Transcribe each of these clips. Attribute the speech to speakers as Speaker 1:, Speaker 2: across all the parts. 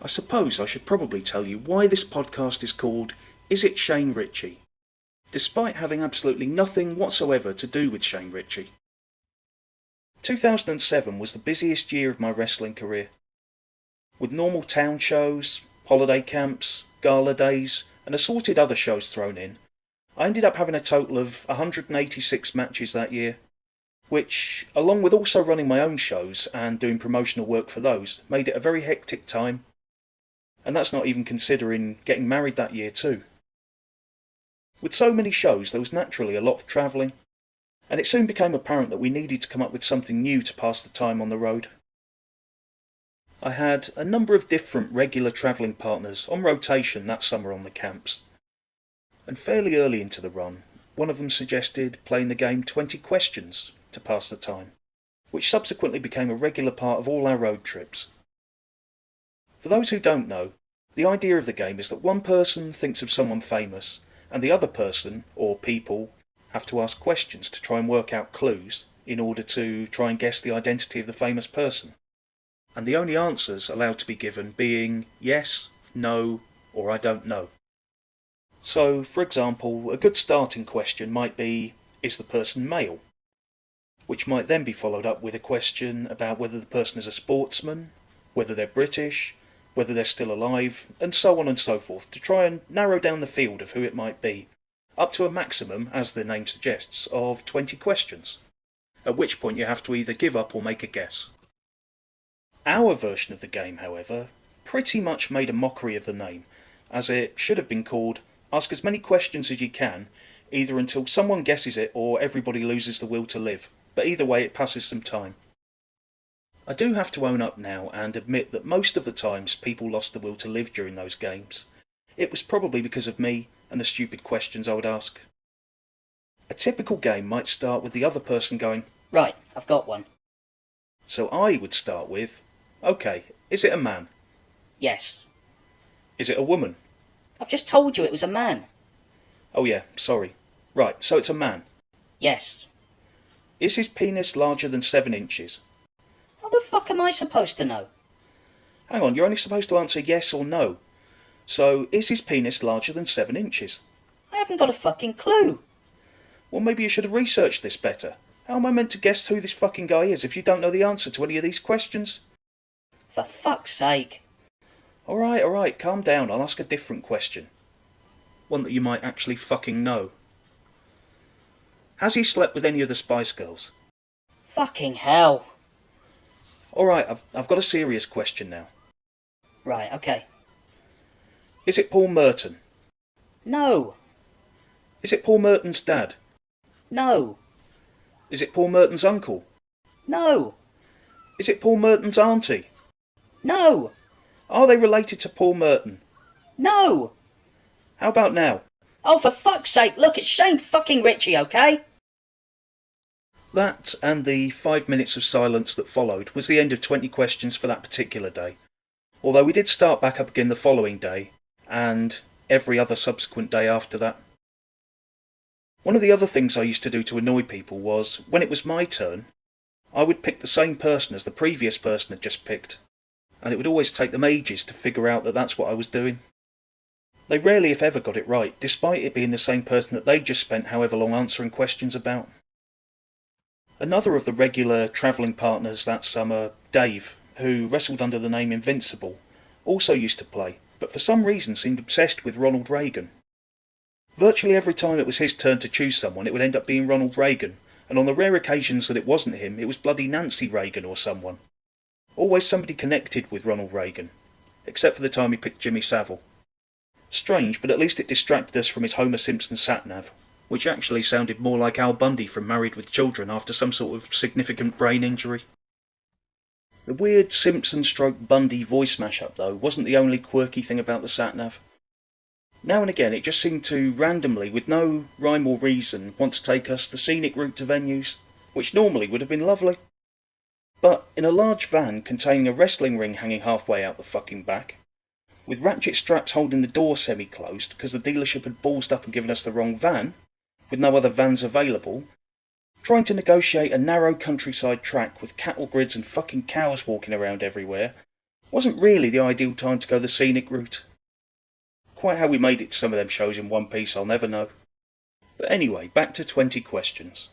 Speaker 1: I suppose I should probably tell you why this podcast is called It Shane Richie, despite having absolutely nothing whatsoever to do with Shane Richie. 2007 was the busiest year of my wrestling career. With normal town shows, holiday camps, gala days, and assorted other shows thrown in, I ended up having a total of 186 matches that year, which, along with also running my own shows and doing promotional work for those, made it a very hectic time. And that's not even considering getting married that year too. With so many shows, there was naturally a lot of travelling, and it soon became apparent that we needed to come up with something new to pass the time on the road. I had a number of different regular travelling partners on rotation that summer on the camps, and fairly early into the run, one of them suggested playing the game 20 Questions to pass the time, which subsequently became a regular part of all our road trips. For those who don't know, the idea of the game is that one person thinks of someone famous, and the other person, or people, have to ask questions to try and work out clues in order to try and guess the identity of the famous person. And the only answers allowed to be given being yes, no, or I don't know. So, for example, a good starting question might be, is the person male? Which might then be followed up with a question about whether the person is a sportsman, whether they're British, whether they're still alive, and so on and so forth, to try and narrow down the field of who it might be, up to a maximum, as the name suggests, of 20 questions, at which point you have to either give up or make a guess. Our version of the game, however, pretty much made a mockery of the name, as it should have been called Ask as many questions as you can, either until someone guesses it or everybody loses the will to live, but either way it passes some time. I do have to own up now and admit that most of the times people lost the will to live during those games, it was probably because of me and the stupid questions I would ask. A typical game might start with the other person going,
Speaker 2: "Right, I've got one."
Speaker 1: So I would start with, okay, is it a man?
Speaker 2: "Yes."
Speaker 1: Is it a woman?
Speaker 2: "I've just told you it was a man."
Speaker 1: Oh yeah, sorry. Right, so it's a man.
Speaker 2: "Yes."
Speaker 1: Is his penis larger than 7 inches?
Speaker 2: How the fuck am I supposed to know?
Speaker 1: Hang on, you're only supposed to answer yes or no. So, is his penis larger than 7 inches?
Speaker 2: I haven't got a fucking clue.
Speaker 1: Well, maybe you should have researched this better. How am I meant to guess who this fucking guy is if you don't know the answer to any of these questions?
Speaker 2: For fuck's sake.
Speaker 1: Alright, calm down, I'll ask a different question. One that you might actually fucking know. Has he slept with any of the Spice Girls?
Speaker 2: Fucking hell.
Speaker 1: Alright, I've got a serious question now.
Speaker 2: Right, okay.
Speaker 1: Is it Paul Merton?
Speaker 2: No.
Speaker 1: Is it Paul Merton's dad?
Speaker 2: No.
Speaker 1: Is it Paul Merton's uncle?
Speaker 2: No.
Speaker 1: Is it Paul Merton's auntie?
Speaker 2: No.
Speaker 1: Are they related to Paul Merton?
Speaker 2: No.
Speaker 1: How about now?
Speaker 2: Oh, for fuck's sake, look, it's Shane fucking Richie, okay?
Speaker 1: That, and the 5 minutes of silence that followed, was the end of 20 questions for that particular day. Although we did start back up again the following day, and every other subsequent day after that. One of the other things I used to do to annoy people was, when it was my turn, I would pick the same person as the previous person had just picked, and it would always take them ages to figure out that that's what I was doing. They rarely if ever got it right, despite it being the same person that they just spent however long answering questions about. Another of the regular travelling partners that summer, Dave, who wrestled under the name Invincible, also used to play, but for some reason seemed obsessed with Ronald Reagan. Virtually every time it was his turn to choose someone, it would end up being Ronald Reagan, and on the rare occasions that it wasn't him, it was bloody Nancy Reagan or someone. Always somebody connected with Ronald Reagan, except for the time he picked Jimmy Savile. Strange, but at least it distracted us from his Homer Simpson sat-nav, which actually sounded more like Al Bundy from Married with Children after some sort of significant brain injury. The weird Simpson-Bundy voice mashup, though, wasn't the only quirky thing about the sat-nav. Now and again, it just seemed to randomly, with no rhyme or reason, want to take us the scenic route to venues, which normally would have been lovely. But in a large van containing a wrestling ring hanging halfway out the fucking back, with ratchet straps holding the door semi-closed because the dealership had ballsed up and given us the wrong van, with no other vans available, trying to negotiate a narrow countryside track with cattle grids and fucking cows walking around everywhere, Wasn't really the ideal time to go the scenic route. Quite how we made it to some of them shows in one piece I'll never know. But anyway, back to 20 questions.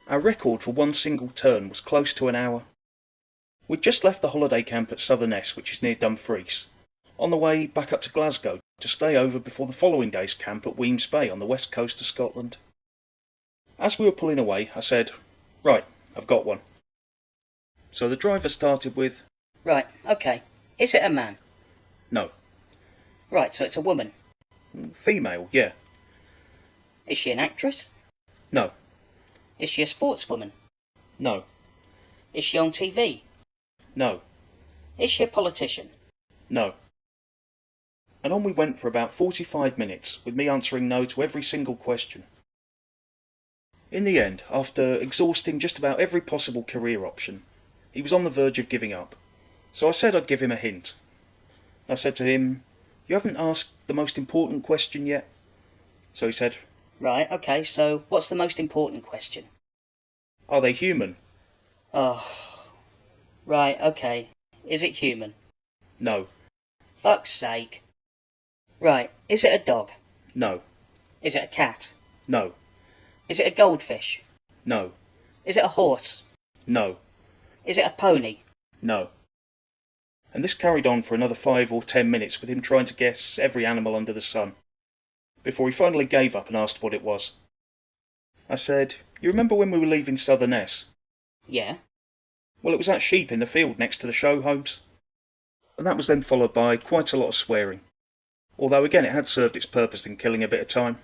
Speaker 1: Our record for one single turn was close to an hour. We'd just left the holiday camp at Southerness, which is near Dumfries, on the way back up to Glasgow to stay over before the following day's camp at Wemyss Bay on the west coast of Scotland. As we were pulling away, I said, "Right, I've got one." So the driver started with,
Speaker 2: Right, okay. Is it a man?
Speaker 1: "No."
Speaker 2: Right, so it's a woman.
Speaker 1: "Female, yeah."
Speaker 2: Is she an actress?
Speaker 1: "No."
Speaker 2: Is she a sportswoman?
Speaker 1: "No."
Speaker 2: Is she on TV?
Speaker 1: "No."
Speaker 2: Is she a politician?
Speaker 1: "No." And on we went for about 45 minutes, with me answering no to every single question. In the end, after exhausting just about every possible career option, he was on the verge of giving up, so I said I'd give him a hint. I said to him, "You haven't asked the most important question yet." So he said,
Speaker 2: Right, okay, so what's the most important question?
Speaker 1: "Are they human?"
Speaker 2: Oh, right, okay. Is it human?
Speaker 1: "No."
Speaker 2: Fuck's sake. Right, is it a dog?
Speaker 1: "No."
Speaker 2: Is it a cat?
Speaker 1: "No."
Speaker 2: Is it a goldfish?
Speaker 1: "No."
Speaker 2: Is it a horse?
Speaker 1: "No."
Speaker 2: Is it a pony?
Speaker 1: "No." And this carried on for another 5 or 10 minutes with him trying to guess every animal under the sun, before he finally gave up and asked what it was. I said, "You remember when we were leaving Southerness?"
Speaker 2: Yeah.
Speaker 1: "Well, it was that sheep in the field next to the show homes." And that was then followed by quite a lot of swearing, although again it had served its purpose in killing a bit of time.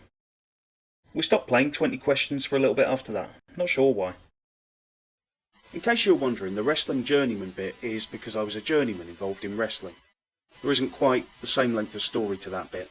Speaker 1: We stopped playing 20 questions for a little bit after that, not sure why. In case you're wondering, the wrestling journeyman bit is because I was a journeyman involved in wrestling. There isn't quite the same length of story to that bit.